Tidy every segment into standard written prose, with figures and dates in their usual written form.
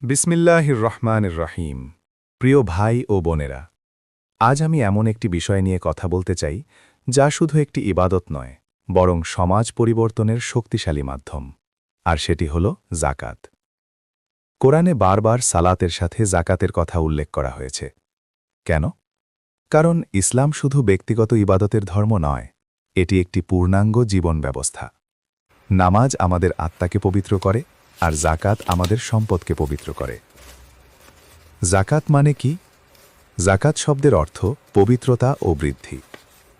বিসমিল্লাহির রহমানির রহিম। প্রিয় ভাই ও বোনেরা, আজ আমি এমন একটি বিষয় নিয়ে কথা বলতে চাই যা শুধু একটি ইবাদত নয়, বরং সমাজ পরিবর্তনের শক্তিশালী মাধ্যম, আর সেটি হল জাকাত। কোরআনে বারবার সালাতের সাথে জাকাতের কথা উল্লেখ করা হয়েছে। কেন? কারণ ইসলাম শুধু ব্যক্তিগত ইবাদতের ধর্ম নয়, এটি একটি পূর্ণাঙ্গ জীবন ব্যবস্থা। নামাজ আমাদের আত্মাকে পবিত্র করে, আর জাকাত আমাদের সম্পদকে পবিত্র করে। জাকাত মানে কি? জাকাত শব্দের অর্থ পবিত্রতা ও বৃদ্ধি।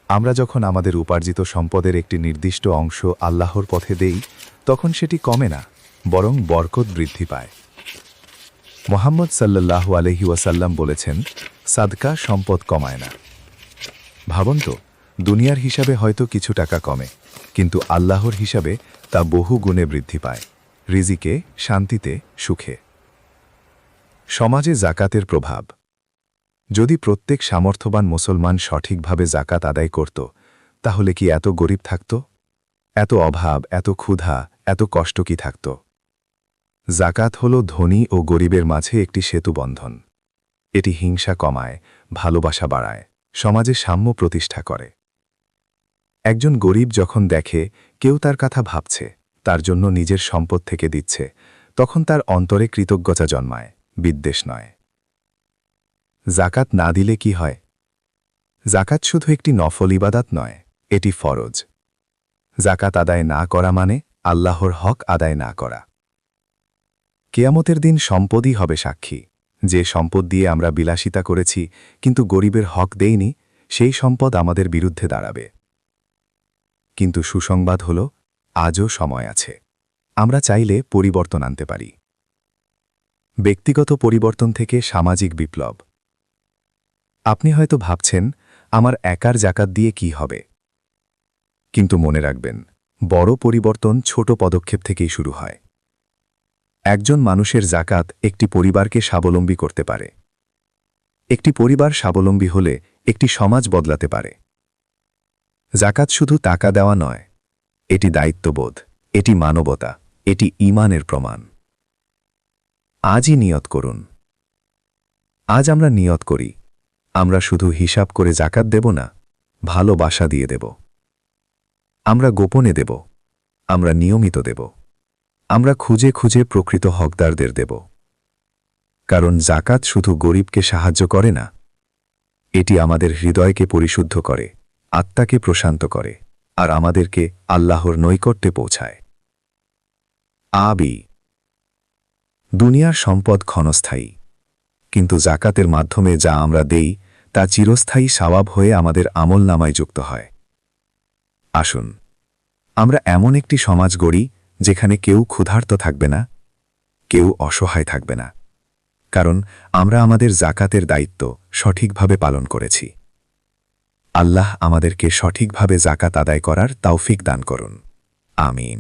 আমরা যখন আমাদের উপার্জিত সম্পদের একটি নির্দিষ্ট অংশ আল্লাহর পথে দেই, তখন সেটি কমে না, বরং বরকত বৃদ্ধি পায়। মুহাম্মদ সাল্লাল্লাহু আলাইহি ওয়াসাল্লাম বলেছেন, সাদকা সম্পদ কমায় না। ভাবুন তো, দুনিয়ার হিসাবে হয়তো কিছু টাকা কমে, কিন্তু আল্লাহর হিসাবে তা বহু গুণে বৃদ্ধি পায়, রিজিকে, শান্তিতে, সুখে। সমাজে জাকাতের প্রভাব। যদি প্রত্যেক সামর্থ্যবান মুসলমান সঠিকভাবে জাকাত আদায় করত, তাহলে কি এত গরিব থাকত? এত অভাব, এত ক্ষুধা, এত কষ্ট কি থাকত? জাকাত হল ধনী ও গরিবের মাঝে একটি সেতুবন্ধন। এটি হিংসা কমায়, ভালোবাসা বাড়ায়, সমাজে সাম্য প্রতিষ্ঠা করে। একজন গরিব যখন দেখে কেউ তার কথা ভাবছে, তার জন্য নিজের সম্পদ থেকে দিচ্ছে, তখন তার অন্তরে কৃতজ্ঞতা জন্মায়, বিদ্বেষ নয়। জাকাত না দিলে কি হয়? জাকাত শুধু একটি নফল ইবাদত নয়, এটি ফরজ। জাকাত আদায় না করা মানে আল্লাহর হক আদায় না করা। কিয়ামতের দিন সম্পদই হবে সাক্ষী। যে সম্পদ দিয়ে আমরা বিলাসিতা করেছি কিন্তু গরিবের হক দেইনি, সেই সম্পদ আমাদের বিরুদ্ধে দাঁড়াবে। কিন্তু সুসংবাদ হল, আজও সময় আছে। আমরা চাইলে পরিবর্তন আনতে পারি। ব্যক্তিগত পরিবর্তন থেকে সামাজিক বিপ্লব। আপনি হয়তো ভাবছেন, আমার একার জাকাত দিয়ে কি হবে? কিন্তু মনে রাখবেন, বড় পরিবর্তন ছোট পদক্ষেপ থেকেই শুরু হয়। একজন মানুষের জাকাত একটি পরিবারকে স্বাবলম্বী করতে পারে। একটি পরিবার স্বাবলম্বী হলে একটি সমাজ বদলাতে পারে। জাকাত শুধু টাকা দেওয়া নয়, এটি দায়িত্ববোধ, এটি মানবতা, এটি ঈমানের প্রমাণ। আজই নিয়ত করুন। আজ আমরা নিয়ত করি, আমরা শুধু হিসাব করে জাকাত দেব না, ভালোবাসা দিয়ে দেব। আমরা গোপনে দেব, আমরা নিয়মিত দেব, আমরা খুঁজে খুঁজে প্রকৃত হকদারদের দেব। কারণ জাকাত শুধু গরিবকে সাহায্য করে না, এটি আমাদের হৃদয়কে পরিশুদ্ধ করে, আত্মাকে প্রশান্ত করে, আর আমাদেরকে আল্লাহর নৈকট্যে পৌঁছায়। দুনিয়ার সম্পদ ক্ষণস্থায়ী, কিন্তু জাকাতের মাধ্যমে যা আমরা দেই তা চিরস্থায়ী সওয়াব হয়ে আমাদের আমলনামায় যুক্ত হয়। আসুন, আমরা এমন একটি সমাজ গড়ি যেখানে কেউ ক্ষুধার্ত থাকবে না, কেউ অসহায় থাকবে না, কারণ আমরা আমাদের জাকাতের দায়িত্ব সঠিকভাবে পালন করেছি। আল্লাহ আমাদেরকে সঠিকভাবে জাকাত আদায় করার তৌফিক দান করুন। আমিন।